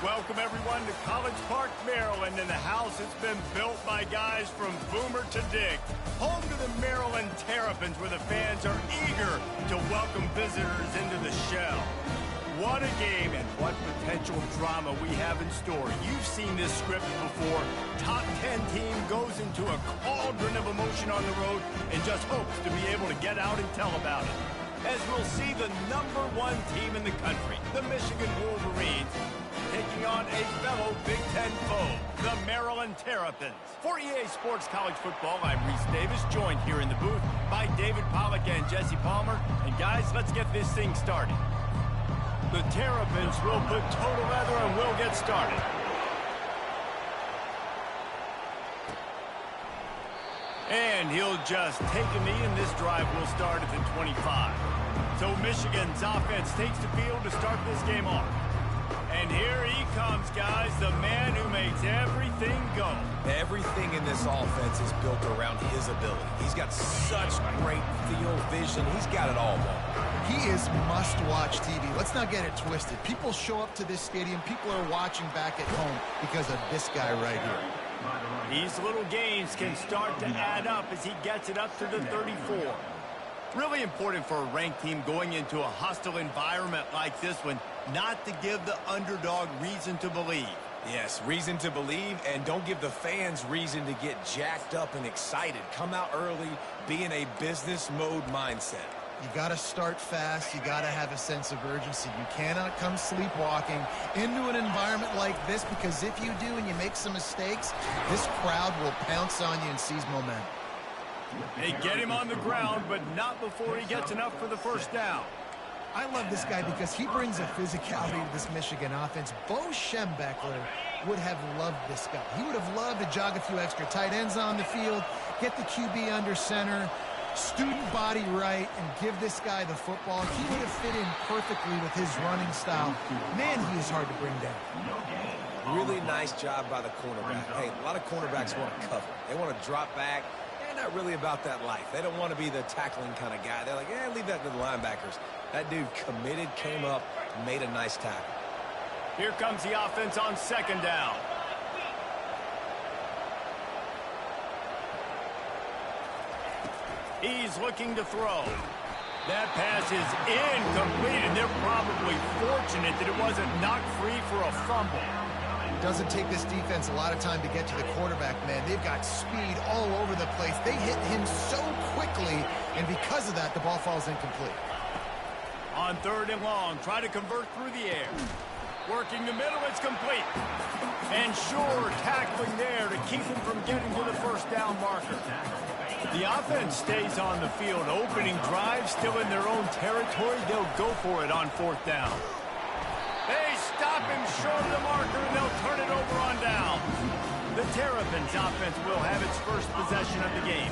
Welcome, everyone, to College Park, Maryland, and the house has been built by guys from Boomer to Dick. Home to the Maryland Terrapins, where the fans are eager to welcome visitors into the shell. What a game and what potential drama we have in store. You've seen this script before. Top 10 team goes into a cauldron of emotion on the road and just hopes to be able to get out and tell about it. As we'll see the #1 team in the country, the Michigan Wolverines, taking on a fellow Big Ten foe, the Maryland Terrapins. For EA Sports College Football, I'm Reese Davis, joined here in the booth by David Pollack and Jesse Palmer. And guys, let's get this thing started. The Terrapins will put total leather and we'll get started. And he'll just take a knee, and this drive will start at the 25. So Michigan's offense takes the field to start this game off. And here he comes, guys, the man who makes everything go. Everything in this offense is built around his ability. He's got such great field vision. He's got it all, man. He is must-watch TV. Let's not get it twisted. People show up to this stadium. People are watching back at home because of this guy right here. These little gains can start to add up as he gets it up to the 34. Really important for a ranked team going into a hostile environment like this one, not to give the underdog reason to believe. Yes, reason to believe, and don't give the fans reason to get jacked up and excited. Come out early, be in a business mode mindset. You got to start fast. You got to have a sense of urgency. You cannot come sleepwalking into an environment like this, because if you do and you make some mistakes, this crowd will pounce on you and seize momentum. They get him on the ground, but not before he gets enough for the first down. I love this guy because he brings a physicality to this Michigan offense. Bo Schembechler would have loved this guy. He would have loved to jog a few extra tight ends on the field, get the QB under center, student body right, and give this guy the football. He would have fit in perfectly with his running style. Man, he is hard to bring down. Really nice job by the cornerback. Hey, a lot of cornerbacks want to cover. They want to drop back. They're not really about that life. They don't want to be the tackling kind of guy. They're like, leave that to the linebackers. That dude committed, came up, made a nice tackle. Here comes the offense on second down. He's looking to throw. That pass is incomplete, and they're probably fortunate that it wasn't knocked free for a fumble. It doesn't take this defense a lot of time to get to the quarterback, man. They've got speed all over the place. They hit him so quickly, and because of that, the ball falls incomplete. On third and long, try to convert through the air. Working the middle, it's complete. And sure, tackling there to keep him from getting to the first down marker. The offense stays on the field. Opening drive, still in their own territory. They'll go for it on fourth down. They stop him short of the marker, and they'll turn it over on down. The Terrapins offense will have its first possession of the game.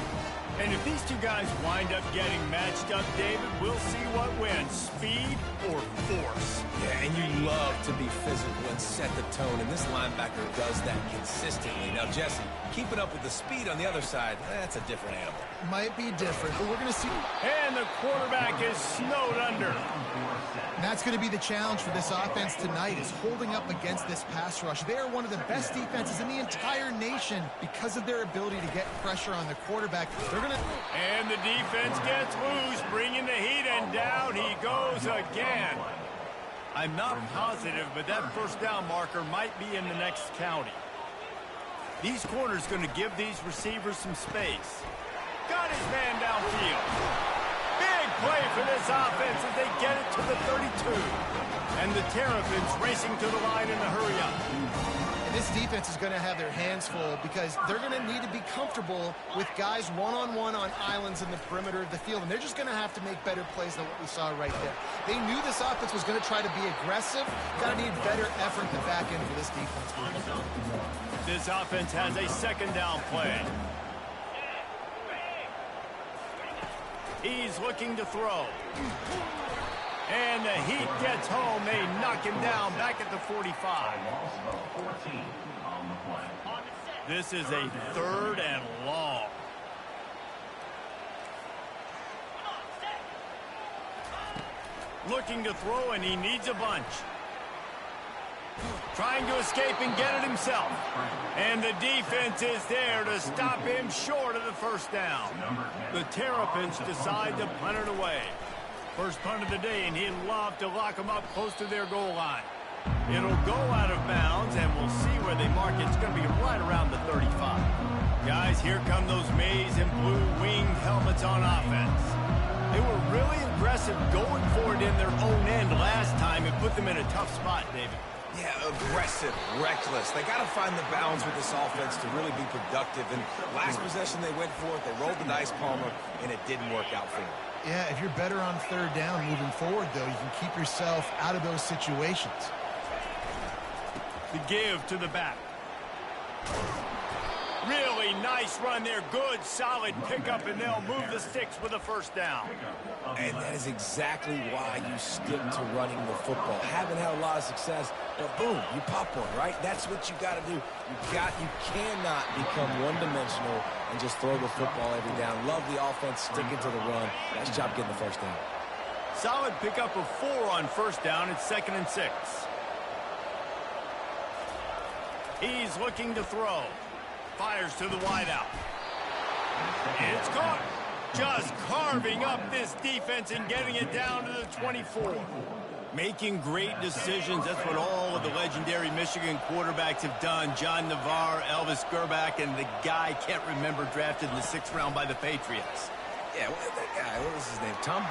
And if these two guys wind up getting matched up, David, we'll see what wins, speed or force. Yeah, and you love to be physical and set the tone, and this linebacker does that consistently. Now, Jesse, keeping up with the speed on the other side, that's a different animal. Might be different, but we're going to see. And the quarterback is snowed under. And that's going to be the challenge for this offense tonight, is holding up against this pass rush. They are one of the best defenses in the entire nation because of their ability to get pressure on the quarterback. And the defense gets loose, bringing the heat, and down he goes again. I'm not positive, but that first down marker might be in the next county. These corners going to give these receivers some space. Got his man downfield. Big play for this offense as they get it to the 32. And the Terrapins racing to the line in a hurry up. This defense is going to have their hands full because they're going to need to be comfortable with guys one-on-one on islands in the perimeter of the field, and they're just going to have to make better plays than what we saw right there. They knew this offense was going to try to be aggressive. Got to need better effort in the back end for this defense. This offense has a second down play. He's looking to throw. And the Heat gets home. They knock him down back at the 45. This is a third and long. Looking to throw, and he needs a bunch. Trying to escape and get it himself. And the defense is there to stop him short of the first down. The Terrapins decide to punt it away. First punt of the day, and he'd love to lock them up close to their goal line. It'll go out of bounds, and we'll see where they mark it. It's going to be right around the 35. Guys, here come those maize and blue winged helmets on offense. They were really aggressive going for it in their own end last time. It put them in a tough spot, David. Yeah, aggressive, reckless. They got to find the balance with this offense to really be productive. And last possession they went for it. They rolled the dice, Palmer, and it didn't work out for them. Yeah, if you're better on third down moving forward, though, you can keep yourself out of those situations. The give to the back. Really nice run there. Good, solid pickup, and they'll move the sticks with a first down. And that is exactly why you stick to running the football. Haven't had a lot of success, but boom, you pop one, right? That's what you got to do. You cannot become one-dimensional and just throw the football every down. Love the offense, sticking to the run. Nice job getting the first down. Solid pickup of 4 on first down. It's 2nd and 6. He's looking to throw. Fires to the wideout. It's caught. Just carving up this defense and getting it down to the 24. Making great decisions. That's what all of the legendary Michigan quarterbacks have done. John Navarre, Elvis Gerbach, and the guy can't remember, drafted in the 6th round by the Patriots. Yeah, that guy, what was his name? Tom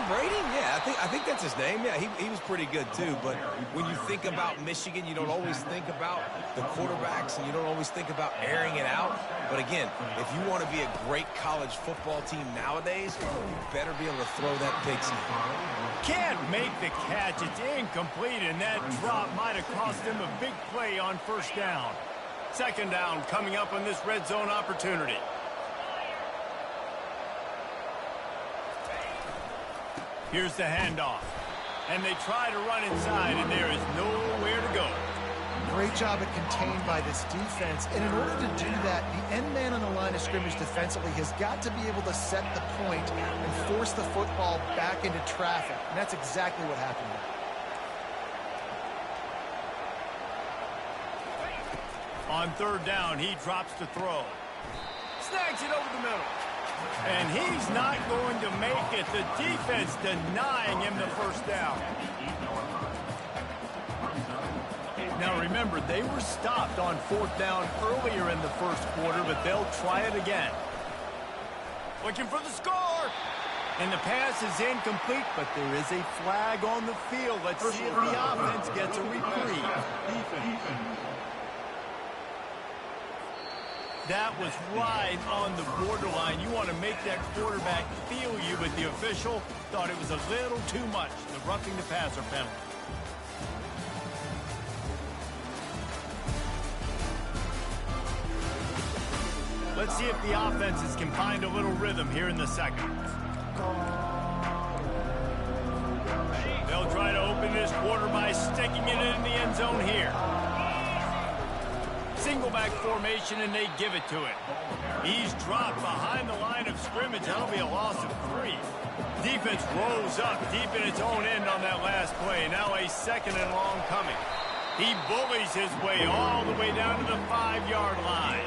Brady? Yeah, I think that's his name. Yeah, he was pretty good too. But when you think about Michigan, you don't always think about the quarterbacks, and you don't always think about airing it out. But again, if you want to be a great college football team nowadays, you better be able to throw that pigskin. Can't make the catch. It's incomplete, and that drop might have cost him a big play on first down. 2nd down coming up on this red zone opportunity. Here's the handoff. And they try to run inside, and there is nowhere to go. Great job at contained by this defense. And in order to do that, the end man on the line of scrimmage defensively has got to be able to set the point and force the football back into traffic. And that's exactly what happened there. On 3rd down, he drops to throw. Snags it over the middle. And he's not going to make it. The defense denying him the first down. Now remember, they were stopped on 4th down earlier in the first quarter, but they'll try it again. Looking for the score. And the pass is incomplete, but there is a flag on the field. Let's see if the offense gets a reprieve. That was right on the borderline. You want to make that quarterback feel you, but the official thought it was a little too much. The roughing the passer penalty. Let's see if the offenses can find a little rhythm here in the 2nd. They'll try to open this quarter by sticking it in the end zone here. Single back formation, and they give it to him. He's dropped behind the line of scrimmage. That'll be a loss of 3. Defense rose up deep in its own end on that last play. Now a 2nd and long coming. He bullies his way all the way down to the 5-yard line.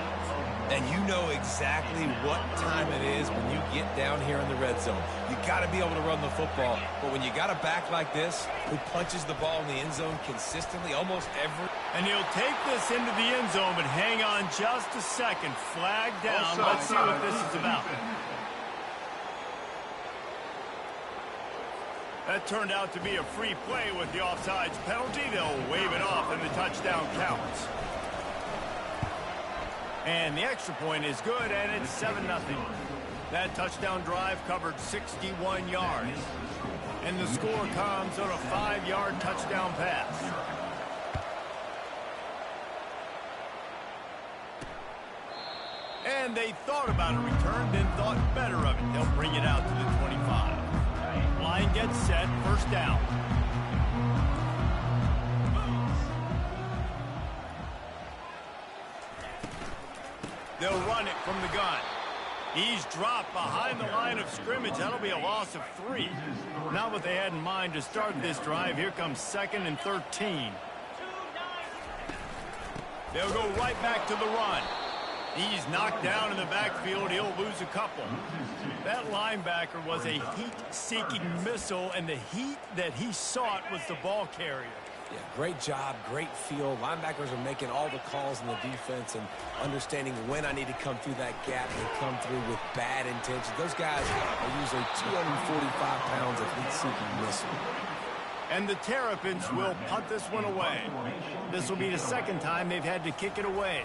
And you know exactly what time it is when you get down here in the red zone. You got to be able to run the football. But when you got a back like this who punches the ball in the end zone consistently, almost every... And he'll take this into the end zone, but hang on just a second. Flag down. Let's see what this is about. That turned out to be a free play with the offsides penalty. They'll wave it off, and the touchdown counts. And the extra point is good, and it's 7-0. That touchdown drive covered 61 yards. And the score comes on a 5-yard touchdown pass. And they thought about a return, then thought better of it. They'll bring it out to the 25. Line gets set, first down. They'll run it from the gun. He's dropped behind the line of scrimmage. That'll be a loss of 3. Not what they had in mind to start this drive. Here comes 2nd and 13. They'll go right back to the run. He's knocked down in the backfield. He'll lose a couple. That linebacker was a heat-seeking missile, and the heat that he sought was the ball carrier. Yeah, great job, great feel. Linebackers are making all the calls in the defense and understanding when I need to come through that gap and come through with bad intentions. Those guys are usually 245 pounds of heat-seeking missile. And the Terrapins will punt this one away. This will be the second time they've had to kick it away.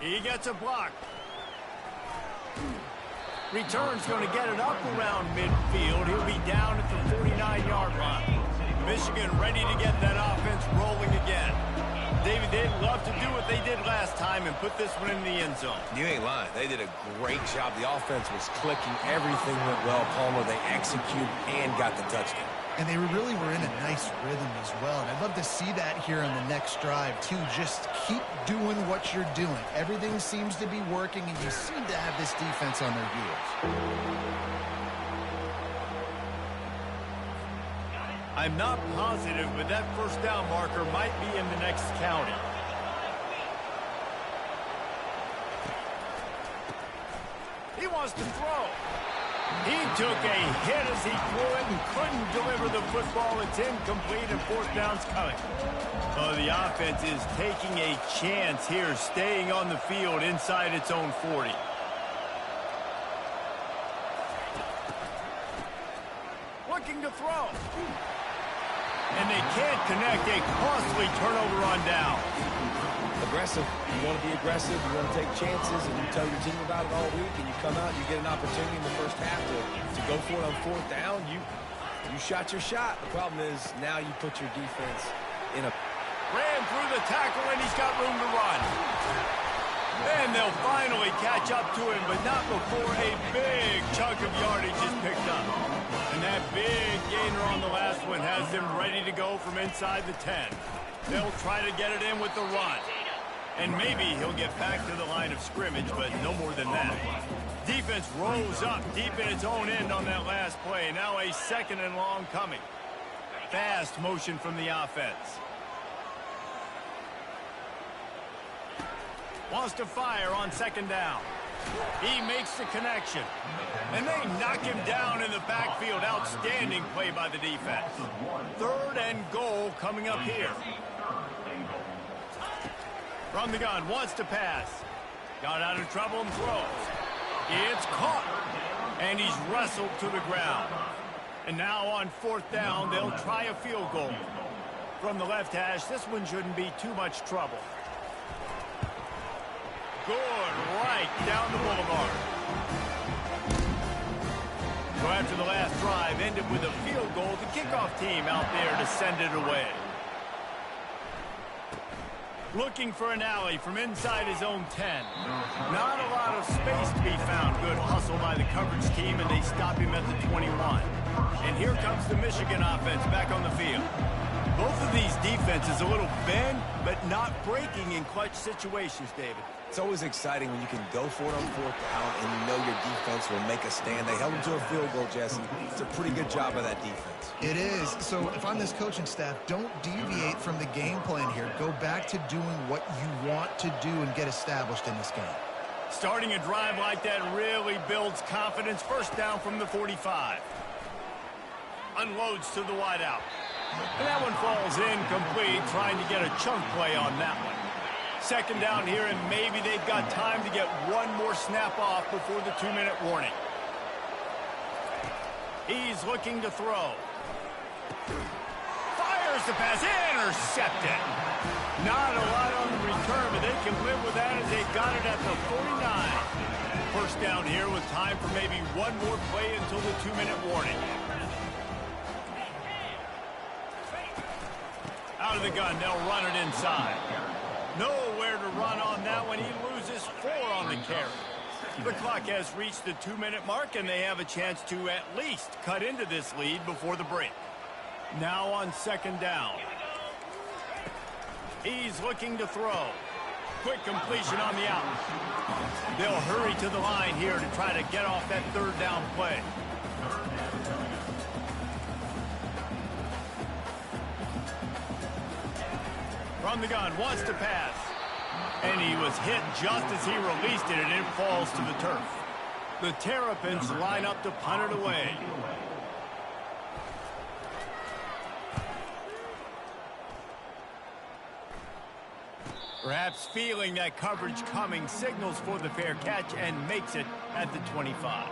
He gets a block. Return's going to get it up around midfield. He'll be down at the 49-yard line. Michigan ready to get that offense rolling again. David, they'd love to do what they did last time and put this one in the end zone. You ain't lying. They did a great job. The offense was clicking. Everything went well. Palmer, they executed and got the touchdown. And they really were in a nice rhythm as well. And I'd love to see that here on the next drive, too. Just keep doing what you're doing. Everything seems to be working, and you seem to have this defense on their heels. I'm not positive, but that first down marker might be in the next county. He wants to throw. He took a hit as he threw it and couldn't deliver the football. It's incomplete and fourth down's coming. Oh, the offense is taking a chance here, staying on the field inside its own 40. Looking to throw. And they can't connect. A costly turnover on down. Aggressive. You want to be aggressive. You want to take chances, and you tell your team about it all week, and you come out and you get an opportunity in the first half to go for it on fourth down. You shot your shot. The problem is now you put your defense in a... Ran through the tackle, and he's got room to run. And they'll finally catch up to him, but not before a big chunk of yardage is picked up. And that big gainer on the last one has them ready to go from inside the 10. They'll try to get it in with the run. And maybe he'll get back to the line of scrimmage, but no more than that. Defense rose up deep in its own end on that last play. Now a second and long coming. Fast motion from the offense. Wants to fire on second down. He makes the connection. And they knock him down in the backfield. Outstanding play by the defense. Third and goal coming up here. From the gun, wants to pass. Got out of trouble and throws. It's caught. And he's wrestled to the ground. And now on fourth down, they'll try a field goal. From the left hash, this one shouldn't be too much trouble. Good right down the boulevard. So after the last drive ended with a field goal, the kickoff team out there to send it away. Looking for an alley from inside his own 10. Not a lot of space to be found. Good hustle by the coverage team, and they stop him at the 21. And here comes the Michigan offense back on the field. Both of these defenses a little bend, but not breaking in clutch situations, David. It's always exciting when you can go for it on fourth down and you know your defense will make a stand. They held them to a field goal, Jesse. It's a pretty good job by that defense. It is. So if I'm this coaching staff, don't deviate from the game plan here. Go back to doing what you want to do and get established in this game. Starting a drive like that really builds confidence. First down from the 45. Unloads to the wideout. And that one falls incomplete, trying to get a chunk play on that one. Second down here, and maybe they've got time to get one more snap off before the 2-minute warning. He's looking to throw. Fires the pass, intercepted. Not a lot on the return, but they can live with that as they've got it at the 49. First down here with time for maybe one more play until the 2-minute warning. Out of the gun, they'll run it inside. Nowhere to run on that one. He loses 4 on the carry. The clock has reached the 2-minute mark, and they have a chance to at least cut into this lead before the break. Now on second down. He's looking to throw. Quick completion on the out. They'll hurry to the line here to try to get off that third down play. On the gun, wants to pass. And he was hit just as he released it, and it falls to the turf. The Terrapins line up to punt it away. Perhaps feeling that coverage coming, signals for the fair catch and makes it at the 25.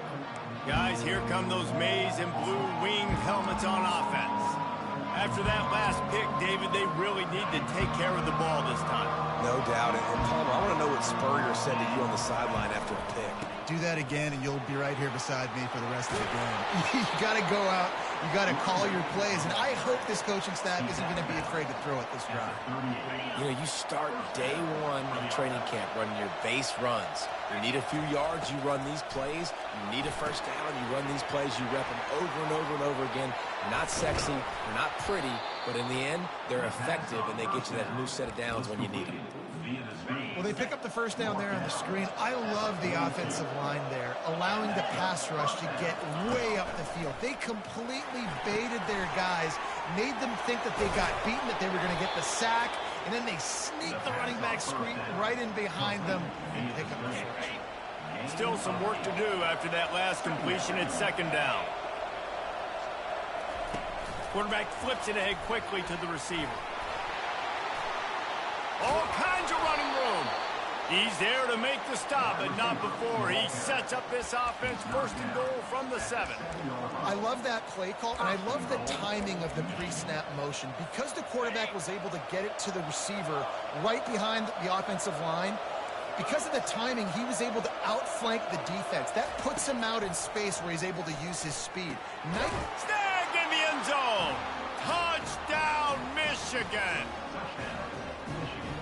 Guys, here come those maize and blue winged helmets on offense. After that last pick, David, they really need to take care of the ball this time. No doubt. And Palmer, I want to know what Spurrier said to you on the sideline after the pick. Do that again, and you'll be right here beside me for the rest of the game. You got to go out. You got to call your plays, and I hope this coaching staff isn't going to be afraid to throw it this round. You know, you start day one in training camp running your base runs. You need a few yards, you run these plays. You need a first down, you run these plays. You rep them over and over and over again. They're not sexy, they're not pretty, but in the end, they're effective, and they get you that new set of downs when you need them. Well, they pick up the first down there on the screen. I love the offensive line there, allowing the pass rush to get way up the field. They completely baited their guys, made them think that they got beaten, that they were going to get the sack, and then they sneak the running back screen right in behind them and pick up the first. Still some work to do after that last completion at second down. Quarterback flips it ahead quickly to the receiver. All kinds of running room. He's there to make the stop, but not before he sets up this offense first and goal from the 7. I love that play call, and I love the timing of the pre-snap motion. Because the quarterback was able to get it to the receiver right behind the offensive line, because of the timing, he was able to outflank the defense. That puts him out in space where he's able to use his speed. Snagged in the end zone. Touchdown, Michigan.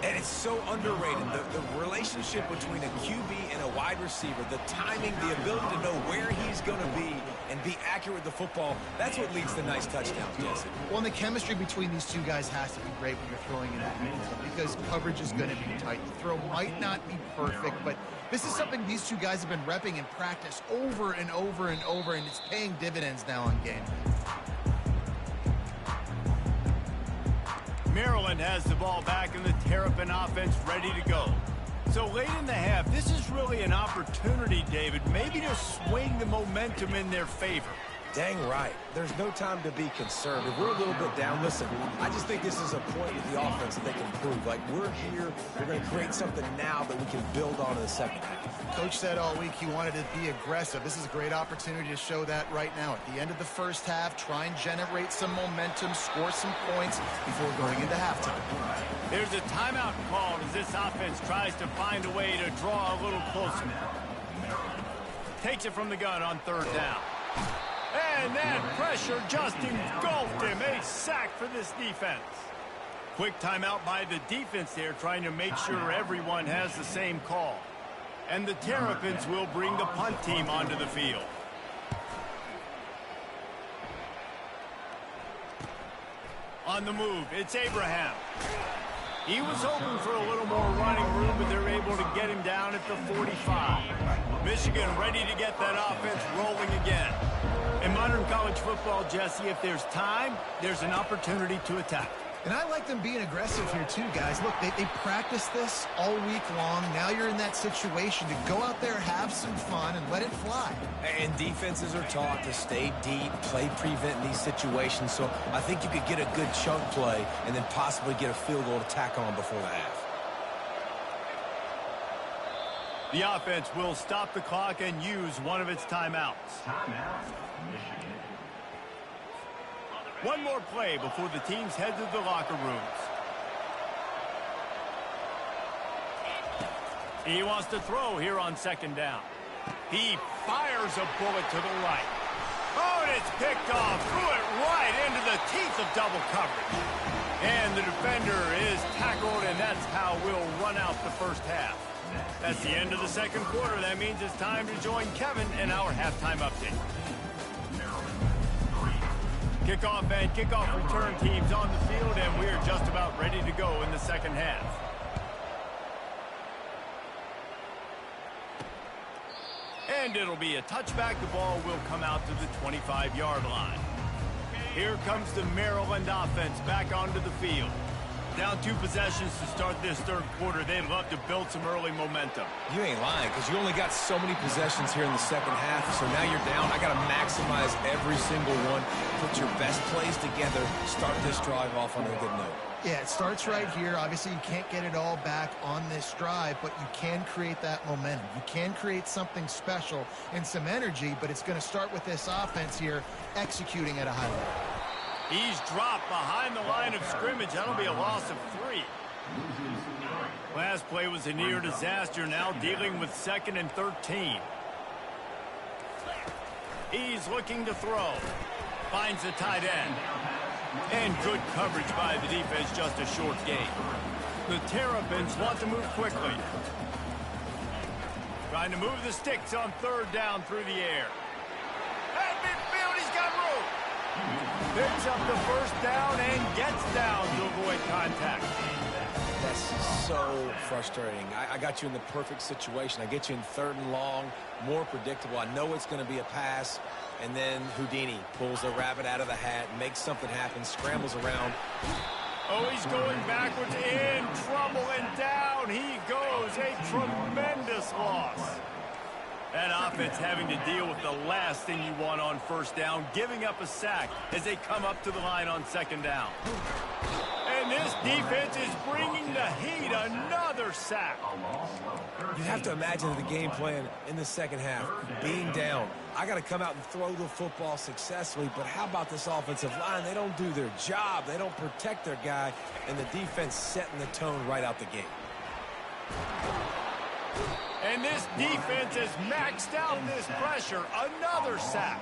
And it's so underrated, the relationship between a QB and a wide receiver, the timing, the ability to know where he's going to be and be accurate with the football, that's what leads to nice touchdowns, Jesse. Well, and the chemistry between these two guys has to be great when you're throwing in the end zone because coverage is going to be tight. The throw might not be perfect, but this is something these two guys have been repping in practice over and over and over, and it's paying dividends now on game. Maryland has the ball back and the Terrapin offense ready to go. So late in the half, this is really an opportunity, David, maybe to swing the momentum in their favor. Dang right. There's no time to be conservative. We're a little bit down. Listen, I just think this is a point with the offense that they can prove. Like, we're here, we're going to create something now that we can build on in the second half. Coach said all week he wanted to be aggressive. This is a great opportunity to show that right now. At the end of the first half, try and generate some momentum, score some points before going into halftime. There's a timeout called as this offense tries to find a way to draw a little closer. Takes it from the gun on third down. And that pressure just engulfed him. A sack for this defense. Quick timeout by the defense there, trying to make sure everyone has the same call. And the Terrapins will bring the punt team onto the field. On the move, it's Abraham. He was hoping for a little more running room, but they're able to get him down at the 45. Michigan ready to get that offense rolling again. In modern college football, Jesse, if there's time, there's an opportunity to attack. And I like them being aggressive here too, guys. Look, they practice this all week long. Now you're in that situation to go out there, have some fun, and let it fly. And defenses are taught to stay deep, play prevent in these situations. So I think you could get a good chunk play and then possibly get a field goal to tack on before the half. The offense will stop the clock and use one of its timeouts. One more play before the teams head to the locker rooms. He wants to throw here on second down. He fires a bullet to the right. Oh, and it's picked off. Threw it right into the teeth of double coverage. And the defender is tackled, and that's how we'll run out the first half. That's the end of the second quarter. That means it's time to join Kevin in our halftime update. Kickoff and kickoff return teams on the field, and we're just about ready to go in the second half. And it'll be a touchback. The ball will come out to the 25-yard line. Here comes the Maryland offense back onto the field. Down 2 possessions to start this third quarter. They'd love to build some early momentum. You ain't lying, because you only got so many possessions here in the second half, so now you're down. I got to maximize every single one. Put your best plays together. Start this drive off on a good note. Yeah, it starts right here. Obviously, you can't get it all back on this drive, but you can create that momentum. You can create something special and some energy, but it's going to start with this offense here executing at a high level. He's dropped behind the line of scrimmage. That'll be a loss of 3. Last play was a near disaster. Now dealing with 2nd and 13. He's looking to throw. Finds the tight end. And good coverage by the defense, just a short gain. The Terrapins want to move quickly. Trying to move the sticks on 3rd down through the air. At midfield, he's got room. Picks up the 1st down and gets down to avoid contact. That's so frustrating. I got you in the perfect situation. I get you in 3rd and long, more predictable. I know it's going to be a pass, and then Houdini pulls the rabbit out of the hat, makes something happen, scrambles around. Oh, he's going backwards, in trouble, and down he goes. A tremendous loss. That offense having to deal with the last thing you want on 1st down, giving up a sack as they come up to the line on 2nd down. And this defense is bringing the heat. Another sack. You have to imagine the game plan in the second half. Being down, I got to come out and throw the football successfully, but how about this offensive line? They don't do their job. They don't protect their guy, and the defense setting the tone right out the gate. And this defense has maxed out this pressure. Another sack.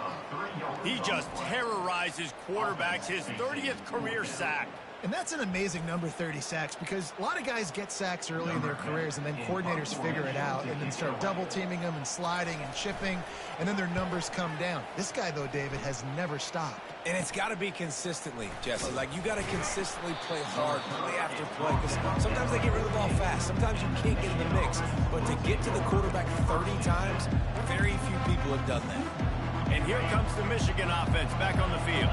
He just terrorizes quarterbacks. His 30th career sack. And that's an amazing number, 30 sacks, because a lot of guys get sacks early in their careers, and then coordinators figure it out and then start double-teaming them and sliding and chipping, and then their numbers come down. This guy, though, David, has never stopped. And it's got to be consistently, Jesse. Like, you got to consistently play hard, play after play, because sometimes they get rid of the ball fast. Sometimes you can't get in the mix. But to get to the quarterback 30 times, very few people have done that. And here comes the Michigan offense back on the field.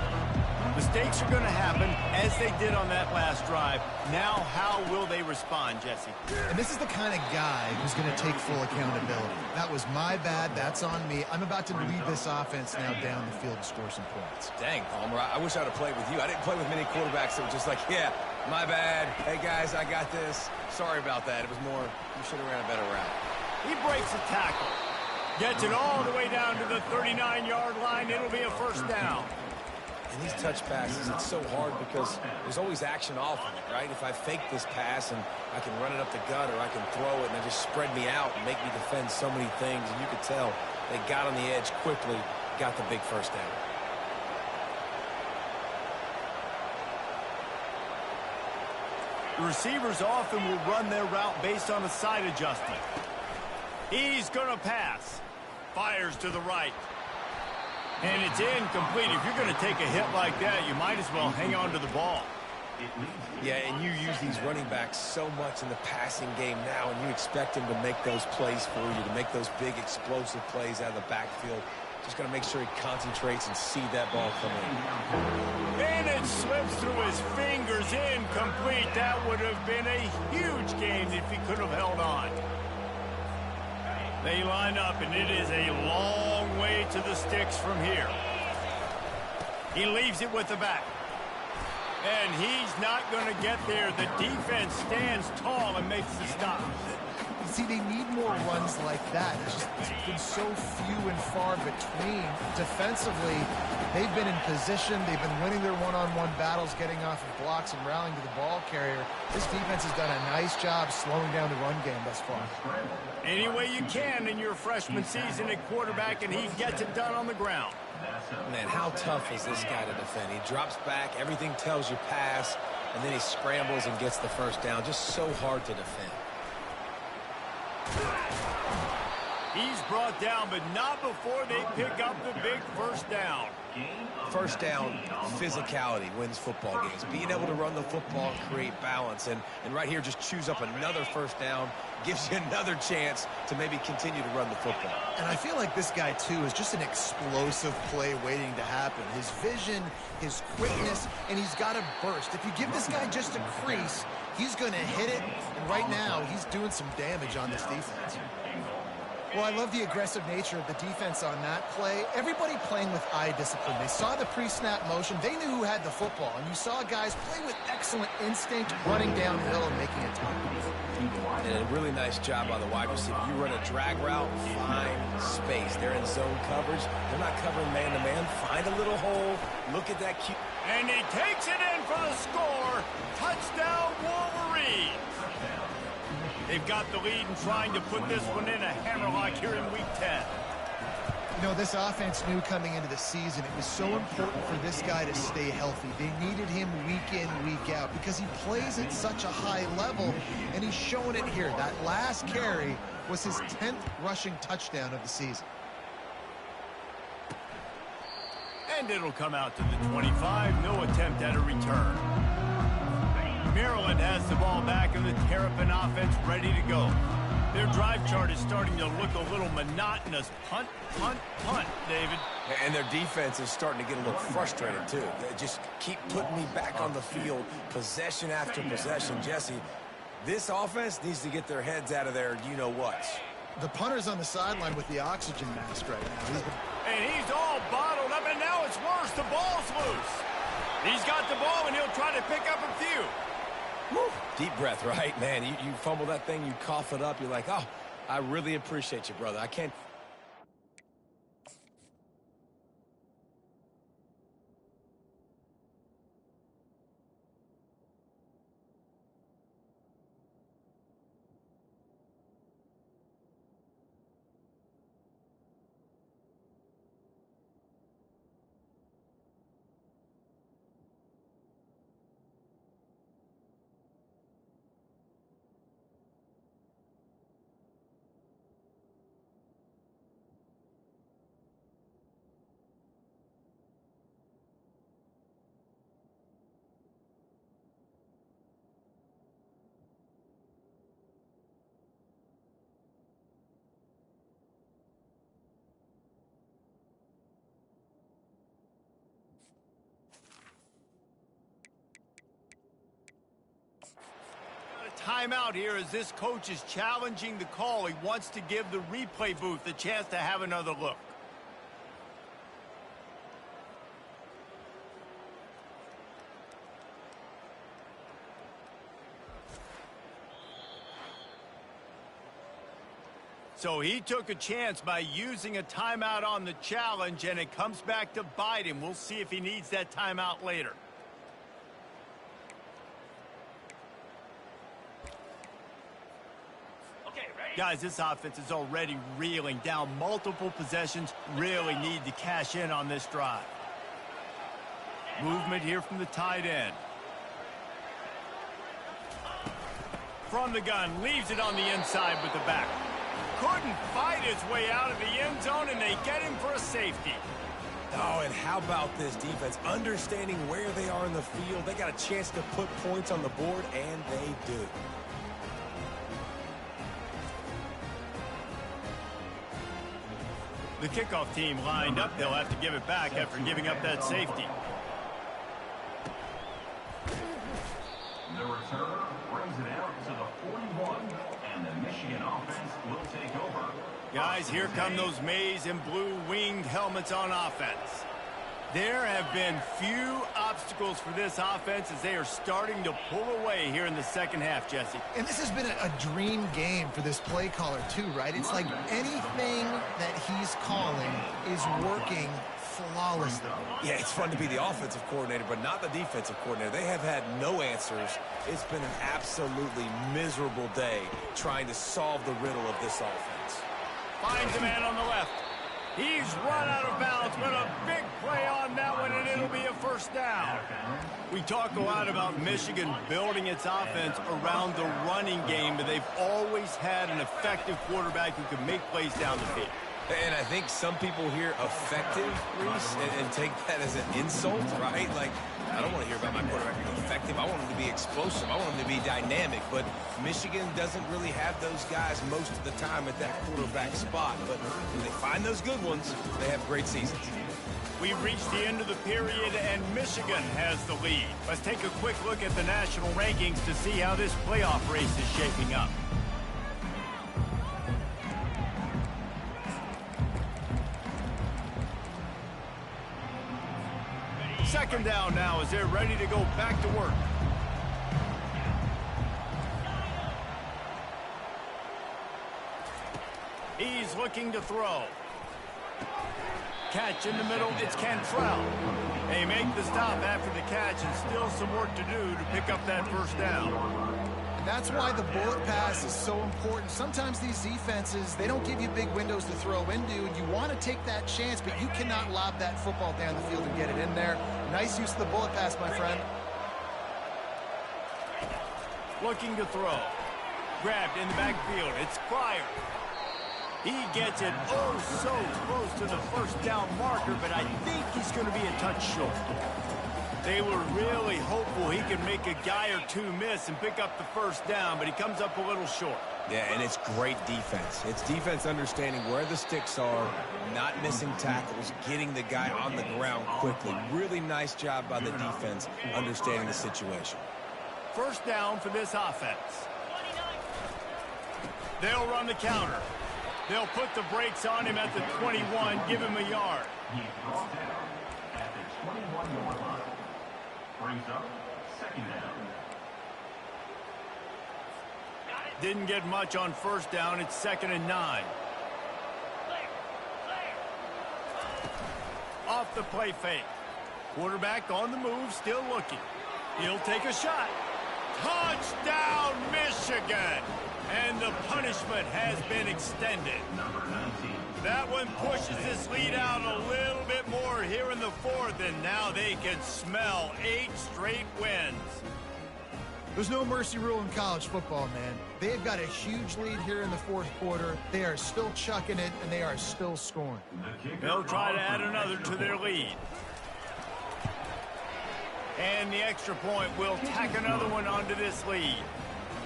Mistakes are going to happen, as they did on that last drive. Now, how will they respond, Jesse? And this is the kind of guy who's going to take full accountability. That was my bad. That's on me. I'm about to lead this offense now down the field to score some points. Dang, Palmer, I wish I would have played with you. I didn't play with many quarterbacks that were just like, yeah, my bad. Hey, guys, I got this. Sorry about that. It was more, you should have ran a better route. He breaks a tackle. Gets it all the way down to the 39-yard line. It'll be a 1st down. And these touch passes, it's so hard because there's always action off of it, right? If I fake this pass and I can run it up the gut, or I can throw it and they just spread me out and make me defend so many things, and you could tell they got on the edge quickly, got the big 1st down. The receivers often will run their route based on a side adjustment. He's going to pass. Fires to the right. And it's incomplete. If you're going to take a hit like that, you might as well hang on to the ball. Yeah, and you use these running backs so much in the passing game now, and you expect them to make those plays for you, to make those big explosive plays out of the backfield. Just got to make sure he concentrates and see that ball come in. And it slips through his fingers. Incomplete. That would have been a huge gain if he could have held on. They line up, and it is a long way to the sticks from here. He leaves it with the back. And he's not going to get there. The defense stands tall and makes the stop. See, they need more runs like that. It's been so few and far between. Defensively, they've been in position. They've been winning their one-on-one battles, getting off of blocks and rallying to the ball carrier. This defense has done a nice job slowing down the run game thus far. Any way you can in your freshman season at quarterback, and he gets it done on the ground. Man, how tough is this guy to defend? He drops back, everything tells you pass, and then he scrambles and gets the 1st down. Just so hard to defend. He's brought down, but not before they pick up the big first down. First down, physicality wins football games. Being able to run the football and create balance. And right here, just choose up another first down, gives you another chance to maybe continue to run the football. And I feel like this guy, too, is just an explosive play waiting to happen. His vision, his quickness, and he's got a burst. If you give this guy just a crease, he's going to hit it. And right now, he's doing some damage on this defense. Well, I love the aggressive nature of the defense on that play. Everybody playing with eye discipline. They saw the pre-snap motion. They knew who had the football. And you saw guys play with excellent instinct, running downhill and making a tackle. And a really nice job by the wide receiver. You run a drag route, find space. They're in zone coverage. They're not covering man-to-man. Find a little hole. Look at that. And he takes it in for the score. Touchdown, Wolverines. They've got the lead and trying to put this one in a hammerlock here in Week 10. You know, this offense knew coming into the season it was so important for this guy to stay healthy. They needed him week in, week out because he plays at such a high level, and he's showing it here. That last carry was his 10th rushing touchdown of the season. And it'll come out to the 25. No attempt at a return. Maryland has the ball back and the Terrapin offense ready to go. Their drive chart is starting to look a little monotonous. Punt, punt, punt, David. And their defense is starting to get a little frustrated, too. They just keep putting me back on the field, possession after possession. Jesse, this offense needs to get their heads out of their you-know-whats. The punter's on the sideline with the oxygen mask right now. And he's all bottled up, and now it's worse. The ball's loose. He's got the ball, and he'll try to pick up a few. Woo. Deep breath, right? Man, you fumble that thing, you cough it up, you're like, oh, I really appreciate you, brother. I can't... Timeout here as this coach is challenging the call. He wants to give the replay booth a chance to have another look. So he took a chance by using a timeout on the challenge, and it comes back to bite him. We'll see if he needs that timeout later. Guys, this offense is already reeling down multiple possessions. Really need to cash in on this drive. Movement here from the tight end. From the gun, leaves it on the inside with the back. Couldn't fight his way out of the end zone, and they get him for a safety. Oh, and how about this defense? Understanding where they are in the field. They got a chance to put points on the board, and they do. The kickoff team lined up. They'll have to give it back after giving up that safety. The return brings it out to the 41, and the Michigan offense will take over. Guys, here come those maize and blue winged helmets on offense. There have been few obstacles for this offense as they are starting to pull away here in the second half, Jesse. And this has been a dream game for this play caller, too, right? It's like anything that he's calling is working flawlessly. Yeah, it's fun to be the offensive coordinator, but not the defensive coordinator. They have had no answers. It's been an absolutely miserable day trying to solve the riddle of this offense. Finds a man on the left. He's run out of bounds, but a big play on that one, and it'll be a first down. We talk a lot about Michigan building its offense around the running game, but they've always had an effective quarterback who can make plays down the field. And I think some people hear effective, Reese, and take that as an insult, right? Like, I don't want to hear about my quarterback being effective. I want him to be explosive. I want him to be dynamic. But Michigan doesn't really have those guys most of the time at that quarterback spot. But when they find those good ones, they have great seasons. We've reached the end of the period, and Michigan has the lead. Let's take a quick look at the national rankings to see how this playoff race is shaping up. Second down now as they're ready to go back to work. He's looking to throw. Catch in the middle, it's Cantrell. They make the stop after the catch, and still some work to do to pick up that first down. That's why the bullet pass is so important. Sometimes these defenses, they don't give you big windows to throw into, and you want to take that chance, but you cannot lob that football down the field and get it in there. Nice use of the bullet pass, my friend. Looking to throw. Grabbed in the backfield. It's Pryor. He gets it oh so close to the first down marker, but I think he's going to be a touch short. They were really hopeful he could make a guy or two miss and pick up the first down, but he comes up a little short. Yeah, and it's great defense. It's defense understanding where the sticks are, not missing tackles, getting the guy on the ground quickly. Really nice job by the defense understanding the situation. First down for this offense. They'll run the counter. They'll put the brakes on him at the 21, give him a yard. He brought down at the 21-yard line. Brings up second down. Didn't get much on first down. It's 2nd and 9. Off the play fake. Quarterback on the move, still looking. He'll take a shot. Touchdown, Michigan! And the punishment has been extended. Number 19. That one pushes this lead out a little bit more here in the fourth, and now they can smell 8 straight wins. There's no mercy rule in college football, man. They've got a huge lead here in the fourth quarter. They are still chucking it, and they are still scoring. They'll try to add another to their lead. And the extra point will tack another one onto this lead.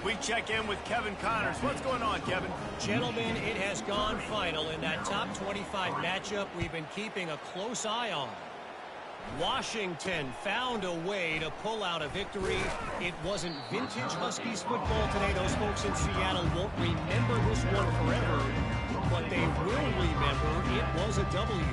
We check in with Kevin Connors. What's going on, Kevin? Gentlemen, it has gone final in that top 25 matchup we've been keeping a close eye on. Washington found a way to pull out a victory. It wasn't vintage Huskies football today. Those folks in Seattle won't remember this one forever, but they will remember it was a W.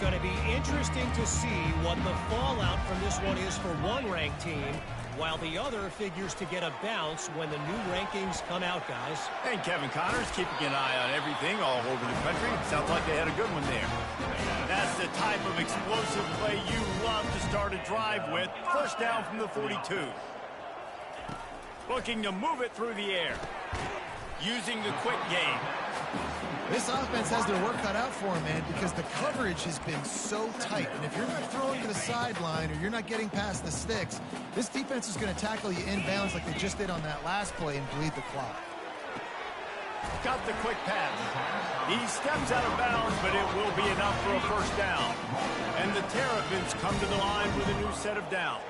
Going to be interesting to see what the fallout from this one is for one ranked team, while the other figures to get a bounce when the new rankings come out, guys. And Kevin Connors keeping an eye on everything all over the country. Sounds like they had a good one there. That's the type of explosive play you love to start a drive with. First down from the 42. Looking to move it through the air. Using the quick game. This offense has their work cut out for them, man, because the coverage has been so tight. And if you're not throwing to the sideline or you're not getting past the sticks, this defense is going to tackle you inbounds like they just did on that last play and bleed the clock. Got the quick pass. He steps out of bounds, but it will be enough for a first down. And the Terrapins come to the line with a new set of downs.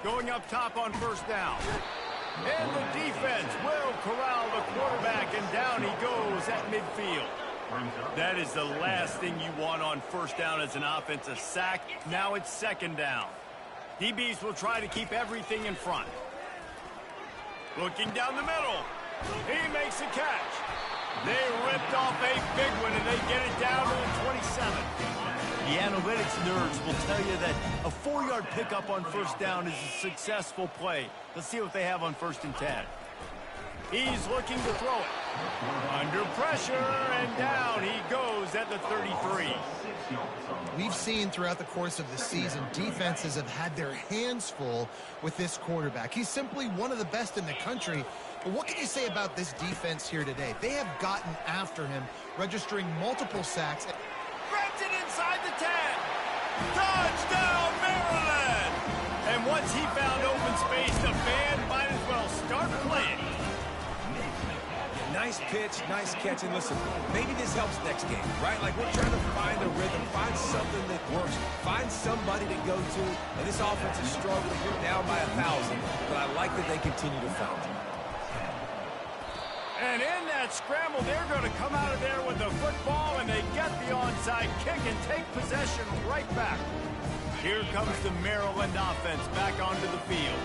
Going up top on first down. And the defense will corral the quarterback, and down he goes at midfield. That is the last thing you want on first down as an offense, a sack. Now it's second down. DBs will try to keep everything in front. Looking down the middle. He makes a catch. They ripped off a big one, and they get it down to the 27. The analytics nerds will tell you that a 4-yard pickup on first down is a successful play. Let's see what they have on 1st and 10. He's looking to throw it. Under pressure, and down he goes at the 33. We've seen throughout the course of the season, defenses have had their hands full with this quarterback. He's simply one of the best in the country. But what can you say about this defense here today? They have gotten after him, registering multiple sacks. Grabs it inside the 10. Touchdown, Maryland! And once he found open space, the band might as well start playing. Nice pitch, nice catch, and listen, maybe this helps next game, right? Like, we're trying to find a rhythm, find something that works, find somebody to go to, and this offense is struggling. You're down by 1,000, but I like that they continue to foul them. And in that scramble, they're going to come out of there with the football, and they get the onside kick and take possession right back. Here comes the Maryland offense back onto the field.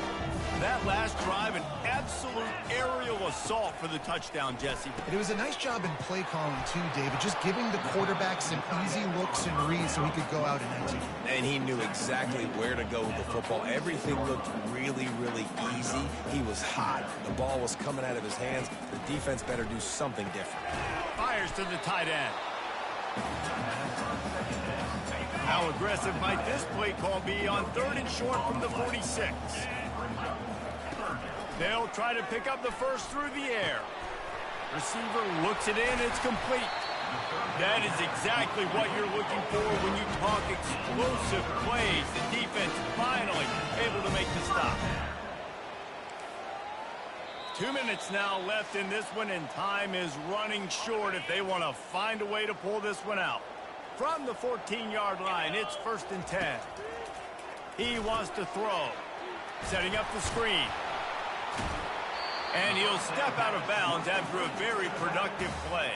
That last drive, an absolute aerial assault for the touchdown, Jesse. It was a nice job in play calling, too, David, just giving the quarterback some easy looks and reads so he could go out and execute. And he knew exactly where to go with the football. Everything looked really, really easy. He was hot. The ball was coming out of his hands. The defense better do something different. Fires to the tight end. How aggressive might this play call be on 3rd and short from the 46? They'll try to pick up the first through the air. Receiver looks it in. It's complete. That is exactly what you're looking for when you talk explosive plays. The defense finally able to make the stop. 2 minutes now left in this one, and time is running short if they want to find a way to pull this one out. From the 14-yard line, it's 1st and 10. He wants to throw. Setting up the screen. And he'll step out of bounds after a very productive play.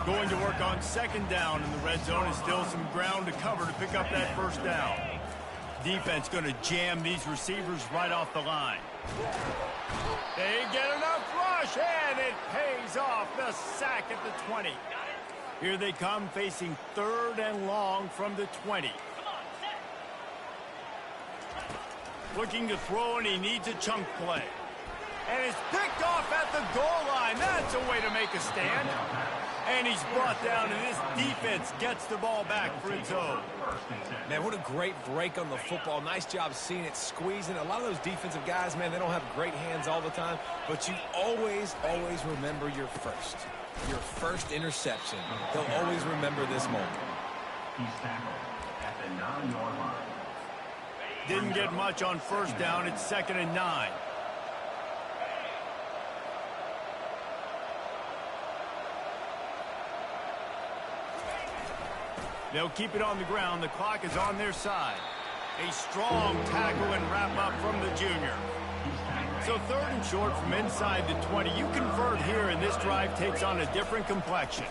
Going to work on 2nd down in the red zone, and still some ground to cover to pick up that 1st down. Defense going to jam these receivers right off the line. They get enough rush, and it pays off. The sack at the 20. Here they come, facing 3rd and long from the 20. Looking to throw, and he needs a chunk play. And it's picked off at the goal line. That's a way to make a stand. And he's brought down, and this defense gets the ball back for its own. Man, what a great break on the football. Nice job seeing it, squeezing. A lot of those defensive guys, man, they don't have great hands all the time, but you always, always remember your first interception. They'll always remember this moment. He's tackled at the 9-yard line. Didn't get much on 1st down. It's 2nd and 9. They'll keep it on the ground. The clock is on their side. A strong tackle and wrap up from the junior. So 3rd and short from inside the 20. You convert here, and this drive takes on a different complexion.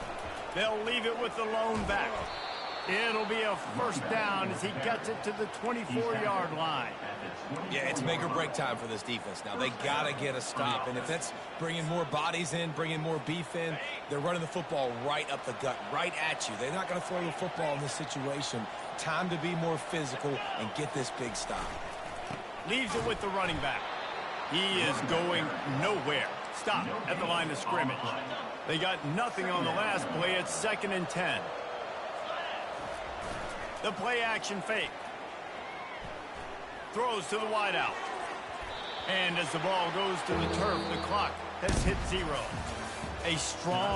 They'll leave it with the lone back. It'll be a 1st down as he gets it to the 24-yard line. Yeah, it's make or break time for this defense now. They got to get a stop, and if that's bringing more bodies in, bringing more beef in, they're running the football right up the gut, right at you. They're not going to throw the football in this situation. Time to be more physical and get this big stop. Leaves it with the running back. He is going nowhere. Stop at the line of scrimmage. They got nothing on the last play. It's 2nd and 10. The play action fake. Throws to the wideout. And as the ball goes to the turf, the clock has hit 0. A strong